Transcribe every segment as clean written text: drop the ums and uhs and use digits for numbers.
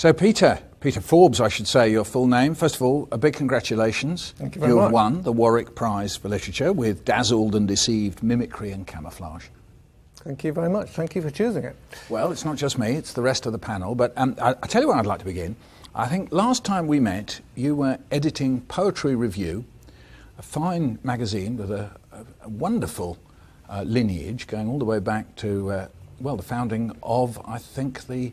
So Peter Forbes, I should say your full name. First of all, a big congratulations. Thank you very much. You have won the Warwick Prize for Literature with Dazzled and Deceived, Mimicry and Camouflage. Thank you very much. Thank you for choosing it. Well, it's not just me, it's the rest of the panel. But I'll tell you where I'd like to begin. I think last time we met, you were editing Poetry Review, a fine magazine with a wonderful lineage going all the way back to, the founding of, I think, the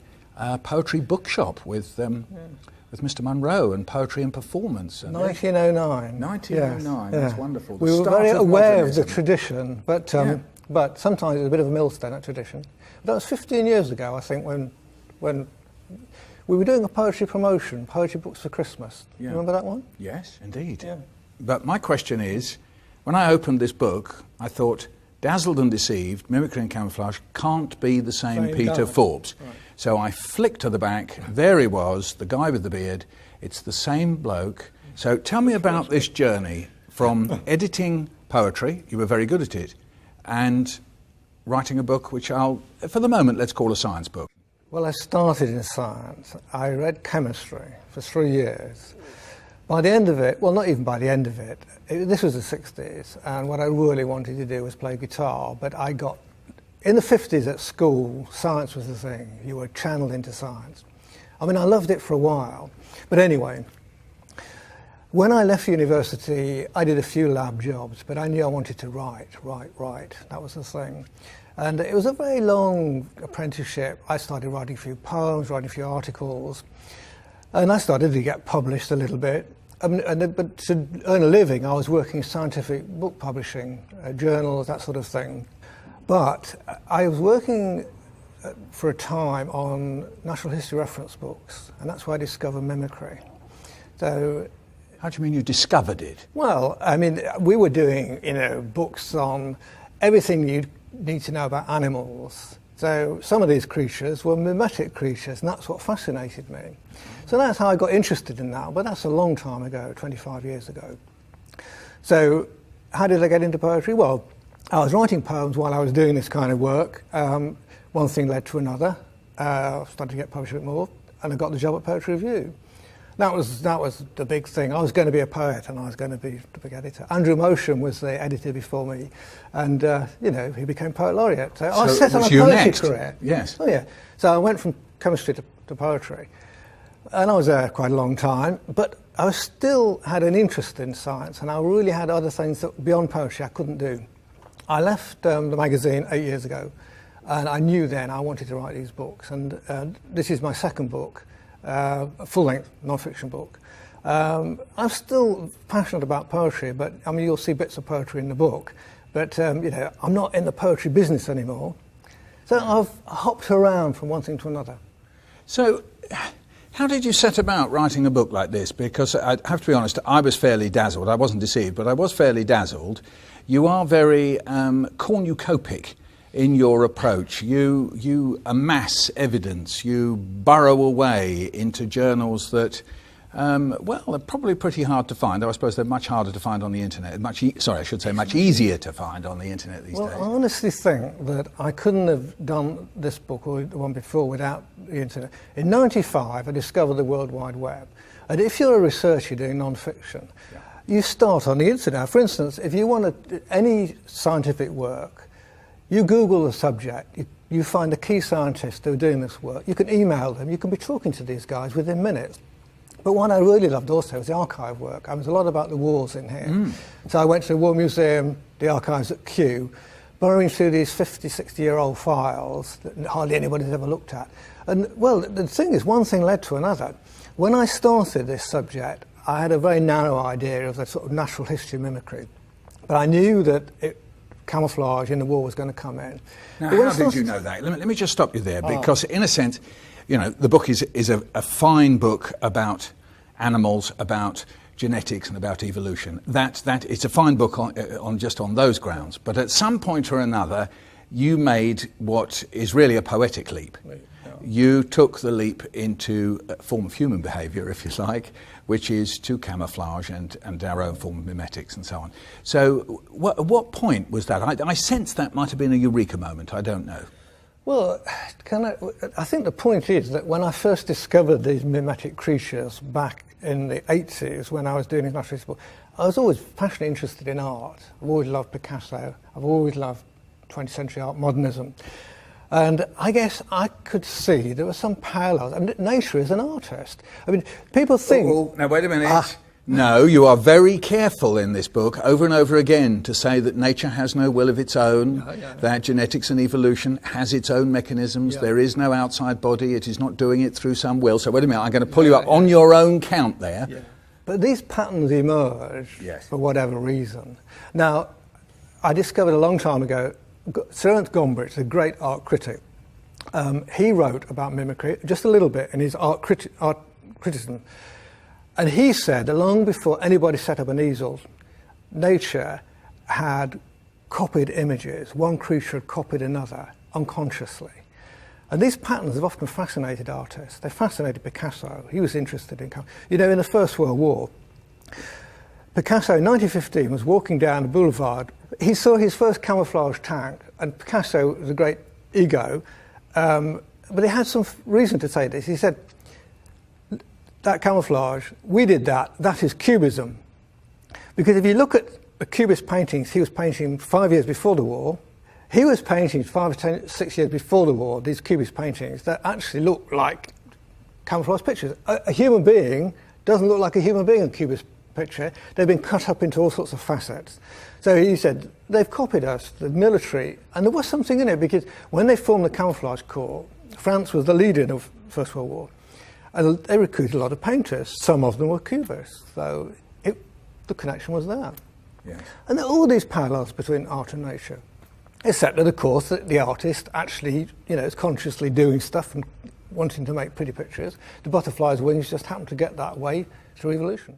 Poetry Bookshop with Mr. Munro and Poetry and Performance. And 1909. 1909, yes. That's wonderful. We were very aware of the tradition, but sometimes it's a bit of a millstone, that tradition. That was 15 years ago, I think, when we were doing a poetry promotion, Poetry Books for Christmas. Yeah. Remember that one? Yes, indeed. Yeah. But my question is, when I opened this book, I thought, Dazzled and Deceived, Mimicry and Camouflage can't be the same Peter Forbes. Right. So I flicked to the back, there he was, the guy with the beard, it's the same bloke. So tell me about this journey from editing poetry, you were very good at it, and writing a book which for the moment, let's call a science book. Well, I started in science. I read chemistry for 3 years. By the end of it, well, not even by the end of it, this was the 60s, and what I really wanted to do was play guitar, but in the 50s at school, science was the thing. You were channeled into science. I mean, I loved it for a while, but anyway, when I left university, I did a few lab jobs, but I knew I wanted to write. That was the thing. And it was a very long apprenticeship. I started writing a few poems, writing a few articles, and I started to get published a little bit. But to earn a living, I was working in scientific book publishing, journals, that sort of thing. But I was working for a time on natural history reference books, and that's where I discovered mimicry. So, how do you mean you discovered it? Well, I mean, we were doing, books on everything you'd need to know about animals. So some of these creatures were mimetic creatures, and that's what fascinated me. So that's how I got interested in that, but that's a long time ago, 25 years ago. So how did I get into poetry? Well, I was writing poems while I was doing this kind of work. One thing led to another. I started to get published a bit more, and I got the job at Poetry Review. That was the big thing. I was going to be a poet, and I was going to be the big editor. Andrew Motion was the editor before me, and he became poet laureate. So I was set on a poetry career. Yes. Oh yeah. So I went from chemistry to poetry, and I was there quite a long time. But I still had an interest in science, and I really had other things that beyond poetry I couldn't do. I left the magazine 8 years ago, and I knew then I wanted to write these books. And this is my second book. A full-length non-fiction book. I'm still passionate about poetry, but I mean, you'll see bits of poetry in the book. But I'm not in the poetry business anymore, so I've hopped around from one thing to another. So, how did you set about writing a book like this? Because I have to be honest, I was fairly dazzled. I wasn't deceived, but I was fairly dazzled. You are very cornucopic in your approach. You amass evidence, you burrow away into journals that, they're probably pretty hard to find, though I suppose they're much harder to find on the internet. Much easier to find on the internet these days. Well, I honestly think that I couldn't have done this book or the one before without the internet. In '95, I discovered the World Wide Web. And if you're a researcher doing non-fiction, you start on the internet. For instance, if you want any scientific work, you Google the subject, you find the key scientists who are doing this work, you can email them, you can be talking to these guys within minutes. But what I really loved also was the archive work. There's a lot about the wars in here. So I went to the War Museum, the archives at Kew, burrowing through these 50, 60-year-old files that hardly anybody's ever looked at. And, well, the thing is, one thing led to another. When I started this subject, I had a very narrow idea of the sort of natural history of mimicry. But I knew that camouflage in the war was going to come in. Now, how did you know that? Let me just stop you there, because in a sense, the book is a fine book about animals, about genetics and about evolution. That it's a fine book on just on those grounds. But at some point or another, you made what is really a poetic leap. You took the leap into a form of human behaviour, if you like, which is to camouflage and our own form of mimetics and so on. So what point was that? I sense that might have been a eureka moment, I don't know. Well, I think the point is that when I first discovered these mimetic creatures back in the 80s, when I was doing international sport, I was always passionately interested in art. I've always loved Picasso. I've always loved 20th century art, modernism. And I guess I could see there were some parallels. I mean, nature is an artist. I mean, people think... Oh, now, wait a minute. No, you are very careful in this book, over and over again, to say that nature has no will of its own, that genetics and evolution has its own mechanisms, there is no outside body, it is not doing it through some will. So wait a minute, I'm going to pull you up on your own count there. Yeah. But these patterns emerge for whatever reason. Now, I discovered a long time ago, Sir Ernest Gombrich, a great art critic, he wrote about mimicry just a little bit in his art criticism. And he said, long before anybody set up an easel, nature had copied images. One creature had copied another unconsciously. And these patterns have often fascinated artists. They fascinated Picasso. He was interested in... You know, in the First World War, Picasso in 1915 was walking down the boulevard. He saw his first camouflage tank, and Picasso was a great ego, but he had some reason to say this. He said, that camouflage, we did that, that is Cubism. Because if you look at the Cubist paintings, he was painting 5 years before the war. He was painting 6 years before the war, these Cubist paintings that actually look like camouflage pictures. A human being doesn't look like a human being in a Cubist picture. They've been cut up into all sorts of facets. So he said, they've copied us, the military, and there was something in it, because when they formed the Camouflage Corps, France was the leader in the First World War, and they recruited a lot of painters. Some of them were Cubists, so the connection was there. Yes. And there are all these parallels between art and nature, except that, of course, that the artist actually, is consciously doing stuff and wanting to make pretty pictures. The butterfly's wings just happened to get that way through evolution.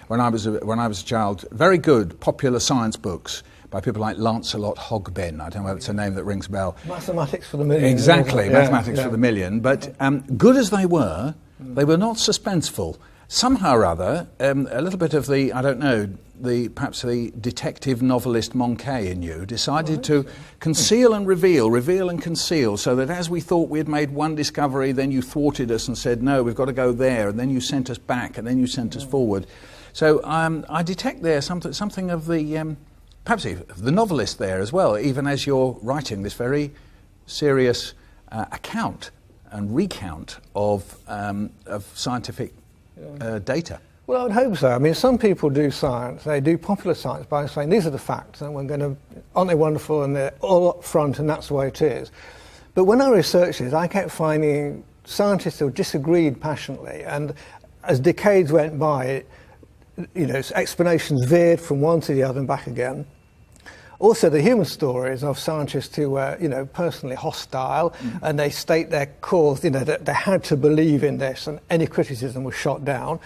When I was a child, very good popular science books by people like Lancelot Hogben. I don't know if it's a name that rings a bell. Mathematics for the Million. Exactly, Mathematics for the Million. But good as they were not suspenseful. Somehow or other, a little bit of the, I don't know, perhaps the detective novelist Monkey in you decided to conceal and reveal and conceal, so that as we thought we had made one discovery, then you thwarted us and said, no, we've got to go there, and then you sent us back, and then you sent us forward. So I detect there something of the, perhaps even the novelist there as well, even as you're writing this very serious account and recount of scientific data. Well, I would hope so. I mean, some people do science, they do popular science by saying, these are the facts, and aren't they wonderful, and they're all up front, and that's the way it is. But when I researched this, I kept finding scientists who disagreed passionately, and as decades went by, explanations veered from one to the other and back again. Also, the human stories of scientists who were, personally hostile, and they state their cause, that they had to believe in this, and any criticism was shot down.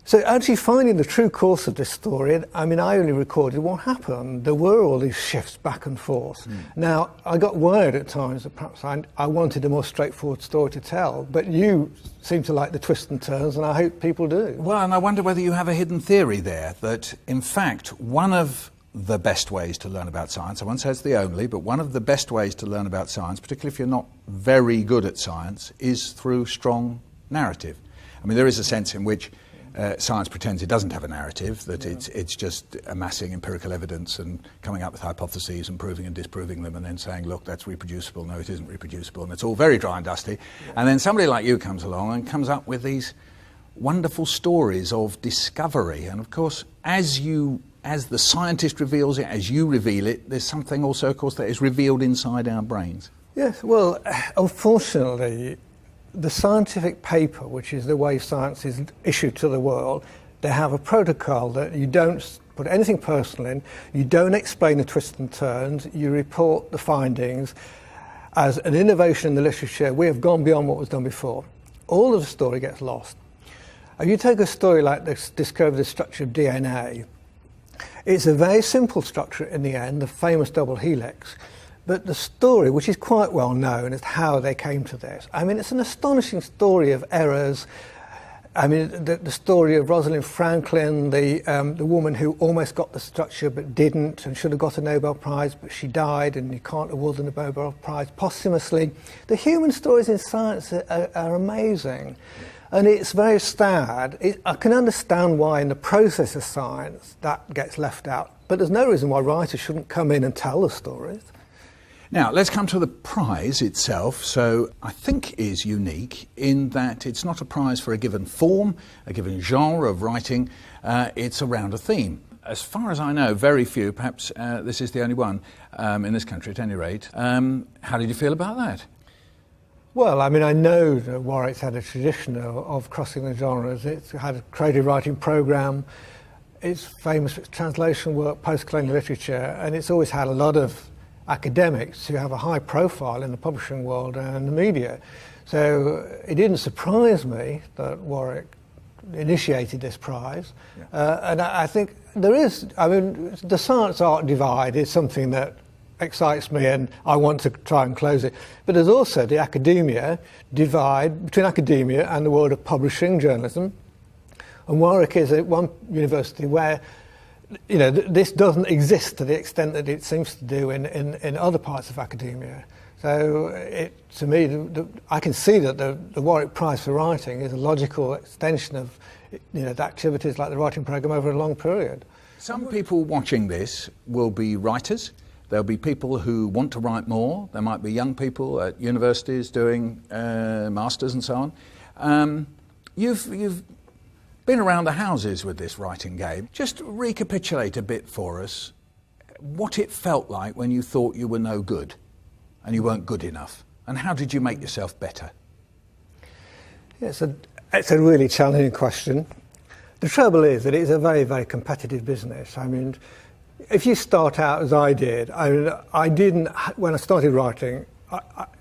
So actually finding the true course of this story, I mean, I only recorded what happened. There were all these shifts back and forth. Now, I got worried at times that perhaps I wanted a more straightforward story to tell, but you seem to like the twists and turns, and I hope people do. Well, and I wonder whether you have a hidden theory there, that in fact, one of the best ways to learn about science, I won't say it's the only, but one of the best ways to learn about science, particularly if you're not very good at science, is through strong narrative. I mean, there is a sense in which science pretends it doesn't have a narrative, that it's just amassing empirical evidence and coming up with hypotheses and proving and disproving them, and then saying, look, that's reproducible, no, it isn't reproducible, and it's all very dry and dusty. And then somebody like you comes along and comes up with these wonderful stories of discovery. And of course, as the scientist reveals it, as you reveal it, there's something also, of course, that is revealed inside our brains. Yes, well, unfortunately, the scientific paper, which is the way science is issued to the world, they have a protocol that you don't put anything personal in, you don't explain the twists and turns, you report the findings. As an innovation in the literature, we have gone beyond what was done before. All of the story gets lost. You take a story like this, discover the structure of DNA. It's a very simple structure in the end, the famous double helix. But the story, which is quite well known, is how they came to this. I mean, it's an astonishing story of errors, I mean, the story of Rosalind Franklin, the woman who almost got the structure but didn't and should have got a Nobel Prize, but she died, and you can't award the Nobel Prize posthumously. The human stories in science are amazing. And it's very sad. I can understand why in the process of science that gets left out, but there's no reason why writers shouldn't come in and tell the stories. Now, let's come to the prize itself. So I think is unique in that it's not a prize for a given form, a given genre of writing. It's around a theme. As far as I know, very few, perhaps this is the only one in this country at any rate. How did you feel about that? Well, I mean, I know that Warwick's had a tradition of crossing the genres. It's had a creative writing programme. It's famous for its translation work, post-colonial literature, and it's always had a lot of academics who have a high profile in the publishing world and the media. So it didn't surprise me that Warwick initiated this prize. Yeah. And I think there is, I mean, the science-art divide is something that excites me and I want to try and close it. But there's also the academia divide between academia and the world of publishing, journalism. And Warwick is at one university where, you know, this doesn't exist to the extent that it seems to do in other parts of academia. So to me, I can see that the Warwick Prize for Writing is a logical extension of, you know, the activities like the writing programme over a long period. Some people watching this will be writers. There'll be people who want to write more. There might be young people at universities doing masters and so on. You've been around the houses with this writing game. Just recapitulate a bit for us what it felt like when you thought you were no good and you weren't good enough, and how did you make yourself better? Yeah, it's a really challenging question. The trouble is that it's a very, very competitive business. I mean, if you start out as I did, I didn't, when I started writing,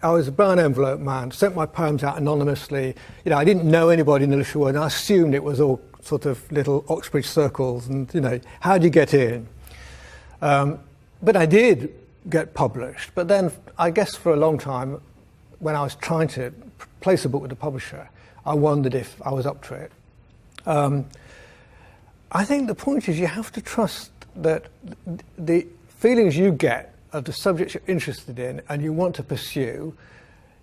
I was a brown envelope man, sent my poems out anonymously. You know, I didn't know anybody in the literary world, and I assumed it was all sort of little Oxbridge circles, and, you know, how do you get in? But I did get published. But then, I guess for a long time, when I was trying to place a book with a publisher, I wondered if I was up to it. I think the point is you have to trust that the feelings you get of the subjects you're interested in and you want to pursue,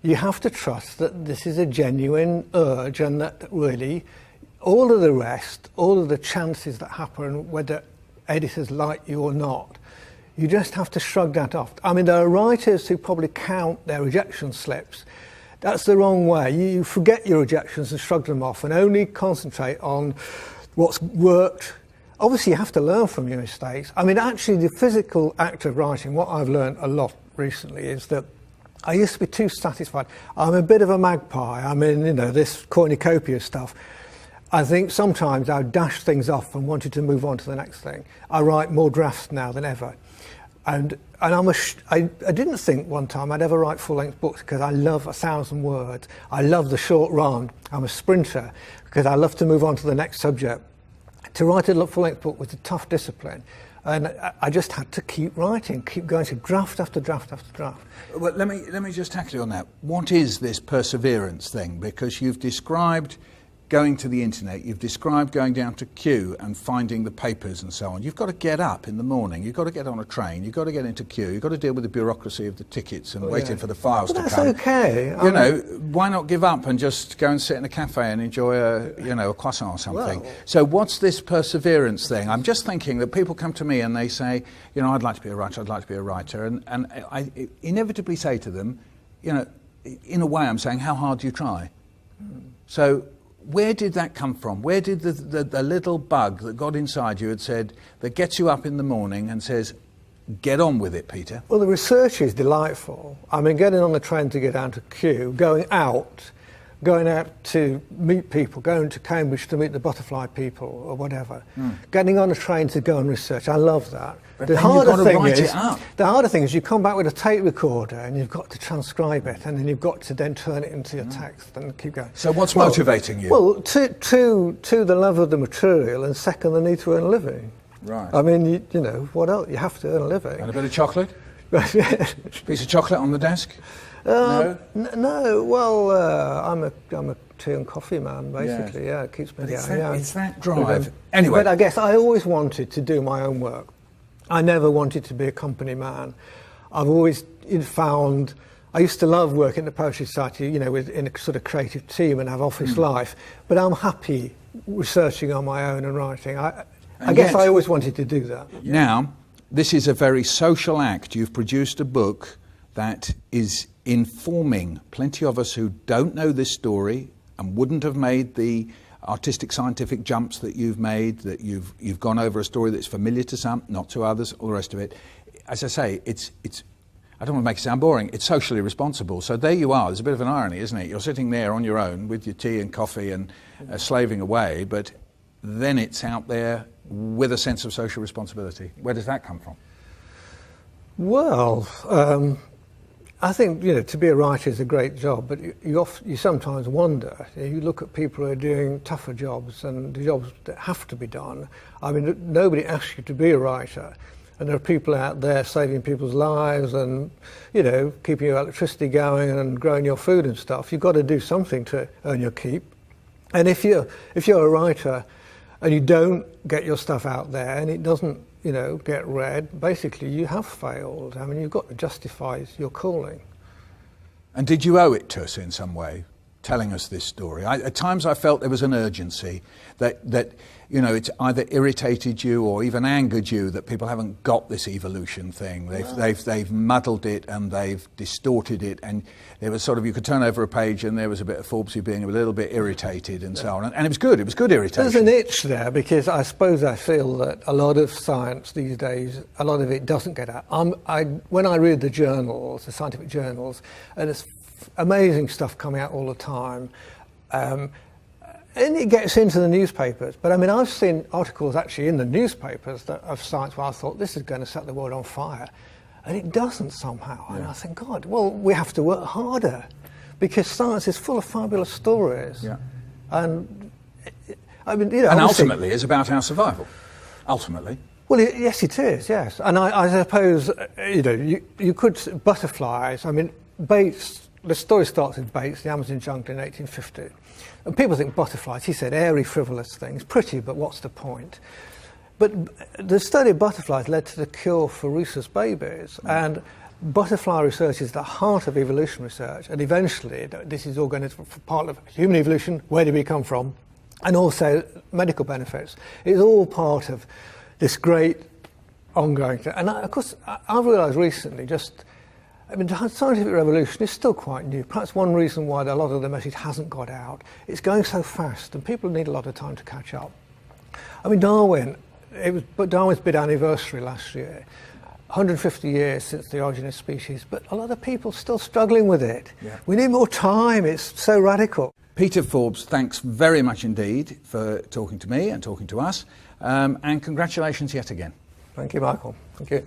you have to trust that this is a genuine urge, and that really all of the rest, all of the chances that happen, whether editors like you or not, you just have to shrug that off. I mean, there are writers who probably count their rejection slips. That's the wrong way. You forget your rejections and shrug them off and only concentrate on what's worked. Obviously, you have to learn from your mistakes. I mean, actually, the physical act of writing, what I've learned a lot recently is that I used to be too satisfied. I'm a bit of a magpie. I mean, you know, this cornucopia stuff. I think sometimes I dash things off and wanted to move on to the next thing. I write more drafts now than ever. And I didn't think one time I'd ever write full-length books because I love 1,000 words. I love the short run. I'm a sprinter because I love to move on to the next subject. To write a full-length book was a tough discipline. And I just had to keep writing, keep going to draft after draft after draft. Well, let me just tackle you on that. What is this perseverance thing? Because you've described going to the internet, you've described going down to Kew and finding the papers and so on. You've got to get up in the morning, you've got to get on a train, you've got to get into Kew, you've got to deal with the bureaucracy of the tickets and waiting for the files to come. That's okay. You know, why not give up and just go and sit in a cafe and enjoy a croissant or something? Well, so what's this perseverance thing? I'm just thinking that people come to me and they say, you know, I'd like to be a writer, I'd like to be a writer, and I inevitably say to them, you know, in a way I'm saying, how hard do you try? So where did that come from? Where did the little bug that got inside you had said, that gets you up in the morning and says, get on with it, Peter? Well, the research is delightful. I mean, getting on the train to get down to Kew, going out to meet people, going to Cambridge to meet the butterfly people or whatever, getting on a train to go and research. I love that. But the harder thing is you come back with a tape recorder and you've got to transcribe it, and then you've got to then turn it into your text and keep going. So what's motivating you? Well, to the love of the material, and second, the need to earn a living. Right. I mean, you know, what else? You have to earn a living. And a bit of chocolate? Piece of chocolate on the desk? No? No, well, I'm a tea and coffee man, basically. Yeah, it keeps me going. It's that drive. Anyway. But I guess I always wanted to do my own work. I never wanted to be a company man. I've always found... I used to love working at the Poetry Society, in a sort of creative team and have office life, but I'm happy researching on my own and writing. I guess I always wanted to do that. Now, this is a very social act. You've produced a book that is informing plenty of us who don't know this story and wouldn't have made the artistic scientific jumps that you've made, that you've gone over a story that's familiar to some, not to others, all the rest of it. As I say, it's I don't want to make it sound boring, it's socially responsible. So there you are, there's a bit of an irony, isn't it? You're sitting there on your own with your tea and coffee and slaving away, but then it's out there with a sense of social responsibility. Where does that come from? Well, I think, to be a writer is a great job, but you sometimes wonder. You look at people who are doing tougher jobs and the jobs that have to be done. I mean, nobody asks you to be a writer. And there are people out there saving people's lives and, keeping your electricity going and growing your food and stuff. You've got to do something to earn your keep. And if you're a writer and you don't get your stuff out there and it doesn't, get read, basically you have failed. I mean, you've got to justify your calling. And did you owe it to us in some way, telling us this story? At times I felt there was an urgency that it's either irritated you or even angered you that people haven't got this evolution thing. They've muddled it and they've distorted it, and there was sort of, you could turn over a page and there was a bit of Forbes being a little bit irritated and so on. And it was good irritation. There's an itch there, because I suppose I feel that a lot of science these days, a lot of it doesn't get out. When I read the journals, the scientific journals, and there's amazing stuff coming out all the time, and it gets into the newspapers. But I mean, I've seen articles actually in the newspapers of science where I thought this is going to set the world on fire, and it doesn't somehow. Yeah. And I think, God, well, we have to work harder, because science is full of fabulous stories. Yeah. And I mean, and ultimately, it's about our survival. Ultimately. Well, yes, it is. Yes, and I suppose you could butterflies. I mean, Bates. The story starts with Bates, the Amazon jungle in 1850. And people think butterflies, he said, airy, frivolous things, pretty, but what's the point? But the study of butterflies led to the cure for rhesus babies. And butterfly research is the heart of evolution research. And eventually, this is all going to be part of human evolution, where did we come from? And also medical benefits. It's all part of this great ongoing thing. And of course, I've realised recently the scientific revolution is still quite new. Perhaps one reason why a lot of the message hasn't got out, it's going so fast and people need a lot of time to catch up. I mean, Darwin's big anniversary last year, 150 years since the origin of species, but a lot of people still struggling with it. Yeah. We need more time, it's so radical. Peter Forbes, thanks very much indeed for talking to me and talking to us, and congratulations yet again. Thank you, Michael. Thank you.